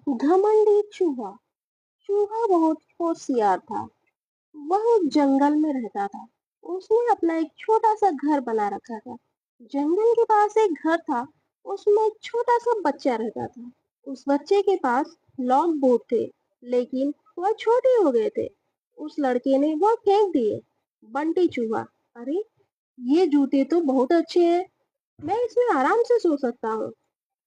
घमंडी चूहा। चूहा बहुत होशियार था। वह एक जंगल में रहता था। उसने अपना एक छोटा सा घर बना रखा था। जंगल के पास एक घर था। उसमें एक छोटा सा बच्चा रहता था। उस बच्चे के पास लॉन्ग बूट थे, लेकिन वह छोटे हो गए थे। उस लड़के ने वह फेंक दिए। बंटी चूहा, अरे ये जूते तो बहुत अच्छे हैं, मैं इसमें आराम से सो सकता हूँ।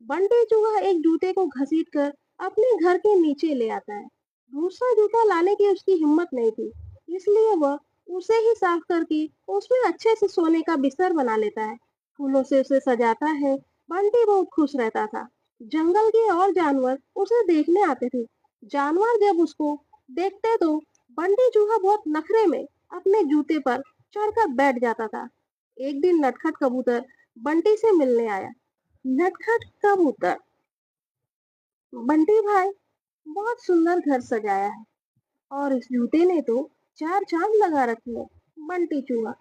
बंटी चूहा एक जूते को घसीट कर अपने घर के नीचे ले आता है। दूसरा जूता लाने की उसकी हिम्मत नहीं थी, इसलिए वह उसे ही साफ करके उसमें अच्छे से सोने का बिस्तर बना लेता है। फूलों से उसे सजाता है। बंटी बहुत खुश रहता था। जंगल के और जानवर उसे देखने आते थे। जानवर जब उसको देखते तो बंटी चूहा बहुत नखरे में अपने जूते पर चढ़कर बैठ जाता था। एक दिन नटखट कबूतर बंटी से मिलने आया। नटखट कबूतर, बंटी भाई, बहुत सुंदर घर सजाया है और इस जूते ने तो चार चांद लगा रखे हैं। बंटी चूहा,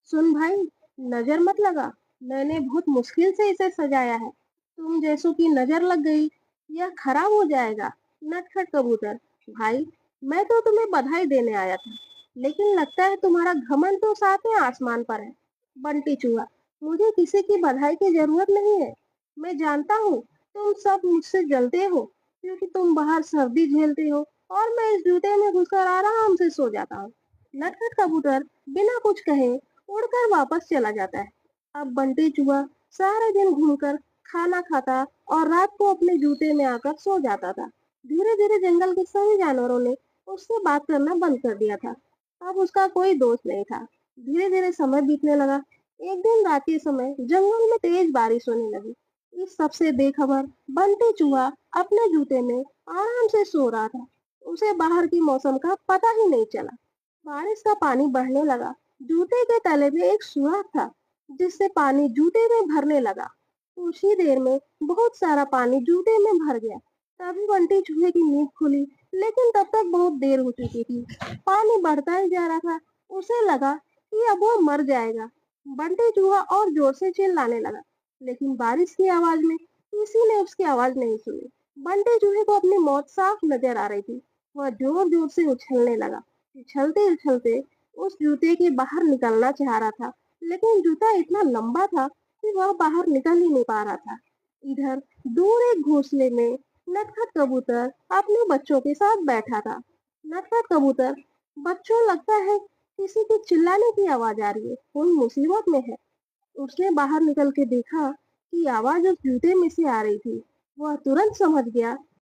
सुन भाई, नजर मत लगा, मैंने बहुत मुश्किल से इसे सजाया है। तुम जैसों की नजर लग गई, यह खराब हो जाएगा। नटखट कबूतर, भाई, मैं तो तुम्हें बधाई देने आया था, लेकिन लगता है तुम्हारा घमंड तो सातवें आसमान पर है। बंटी चूहा, मुझे किसी की बधाई की जरूरत नहीं है। मैं जानता हूँ तुम सब मुझसे जलते हो, क्योंकि तुम बाहर सर्दी झेलते हो और मैं इस जूते में घुसकर आराम से सो जाता हूँ। नटखट कबूतर बिना कुछ कहे उड़कर वापस चला जाता है। अब बंटी चूहा सारे दिन घूमकर खाना खाता और रात को अपने जूते में आकर सो जाता था। धीरे धीरे जंगल के सभी जानवरों ने उससे बात करना बंद कर दिया था। अब उसका कोई दोस्त नहीं था। धीरे धीरे समय बीतने लगा। एक दिन रात के समय जंगल में तेज बारिश होने लगी। इस सबसे बेखबर बंटी चूहा अपने जूते में आराम से सो रहा था। उसे बाहर की मौसम का पता ही नहीं चला। बारिश का पानी बढ़ने लगा। जूते के तले में एक सुराख था, जिससे पानी जूते में भरने लगा। कुछ ही देर में बहुत सारा पानी जूते में भर गया। तभी बंटी चूहे की नींद खुली, लेकिन तब तक बहुत देर हो चुकी थी। पानी बढ़ता ही जा रहा था। उसे लगा कि अब वो मर जाएगा। बंटी चूहा और जोर से चिल्लाने लगा, लेकिन बारिश की आवाज में किसी ने उसकी आवाज नहीं सुनी। बंटी चूहे को अपनी मौत साफ नजर आ रही थी। वह जोर जोर से उछलने लगा। उछलते उछलते उस जूते के बाहर निकलना चाह रहा था, लेकिन जूता इतना लंबा था कि वह बाहर निकल ही नहीं पा रहा था। इधर दूर एक घोंसले में नटखट कबूतर अपने बच्चों के साथ बैठा था। नटखट कबूतर, बच्चों, लगता है किसी के चिल्लाने की आवाज आ रही है, कोई मुसीबत में है। उसने बाहर निकल के देखा कि आवाज उस जूते में से आ रही थी। वह तुरंत समझ गया